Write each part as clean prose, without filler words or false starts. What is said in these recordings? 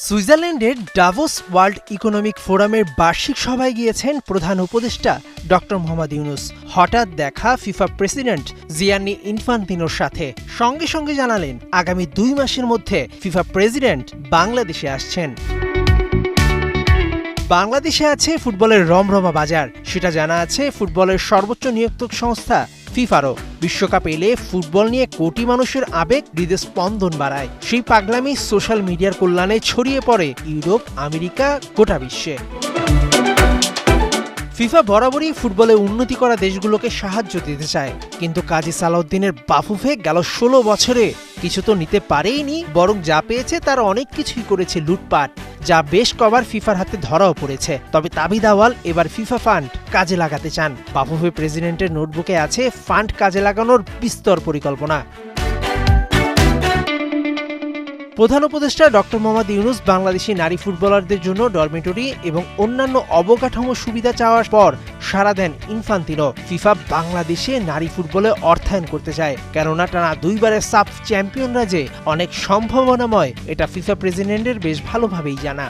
সুইজারল্যান্ডের ডাভোস world economic ফোরামের বার্ষিক সভায় গিয়েছেন প্রধান উপদেষ্টা ডক্টর মোহাম্মদ ইউনূস। হঠাৎ দেখা ফিফা প্রেসিডেন্ট জিয়ান্নি ইনফান্তিনোর সাথে সঙ্গে সঙ্গে জানালেন আগামী 2 মাসের মধ্যে ফিফা প্রেসিডেন্ট বাংলাদেশে আসছেন। বাংলাদেশে আছে ফুটবলের রমরমা বাজার, সেটা জানা আছে ফুটবলের সর্বোচ্চ নিয়োক্তক সংস্থা ফিফারও। বিশ্বকাপ এলে ফুটবল নিয়ে কোটি মানুষের আবেগ হৃদয় স্পন্দন বাড়ায়। সেই পাগলামি সোশ্যাল মিডিয়ার কল্যাণে ছড়িয়ে পড়ে ইউরোপ, আমেরিকা, গোটা বিশ্বে। ফিফা বরাবরই ফুটবলে উন্নতি করা দেশগুলোকে সাহায্য দিতে চায়, কিন্তু কাজী সালাউদ্দিনের বাফুফে গেল 16 বছরে কিছু তো নিতে পারেইনি, বরং যা পেয়েছে তার অনেক কিছুই করেছে লুটপাট, যা বেশ কবার ফিফার হাতে ধরাও পড়েছে। তবে তাবিদ আওয়াল এবার ফিফা ফান্ড কাজে লাগাতে চান। বাফুফে প্রেসিডেন্টের নোটবুকে আছে ফান্ড কাজে লাগানোর বিস্তর পরিকল্পনা। প্রধান উপদেষ্টা ডক্টর মোহাম্মদ ইউনূস বাংলাদেশি নারী ফুটবলারদের জন্য ডরমিটরি এবং অন্যান্য অবকাঠামো সুবিধা চাওয়ার পর সাড়া দেন ইনফান্তিনো। ফিফা বাংলাদেশে নারী ফুটবলে অর্থায়ন করতে চায়, কেননা টানা 2 বারের সাফ চ্যাম্পিয়নরা যে অনেক সম্ভাবনাময়, এটা ফিফা প্রেসিডেন্টের বেশ ভালোভাবেই জানা।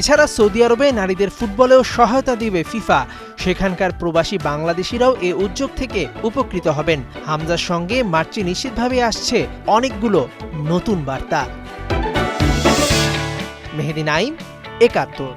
এছাড়া সৌদি আরবে নারীদের ফুটবলেও সহায়তা দিবে ফিফা। সেখানকার প্রবাসী বাংলাদেশিরাও এ উদ্যোগ থেকে উপকৃত হবেন। হামজার সঙ্গে মার্চে নিশ্চিতভাবে আসছে অনেকগুলো নতুন বার্তা। মেহেদী নাইম, একাত্তর।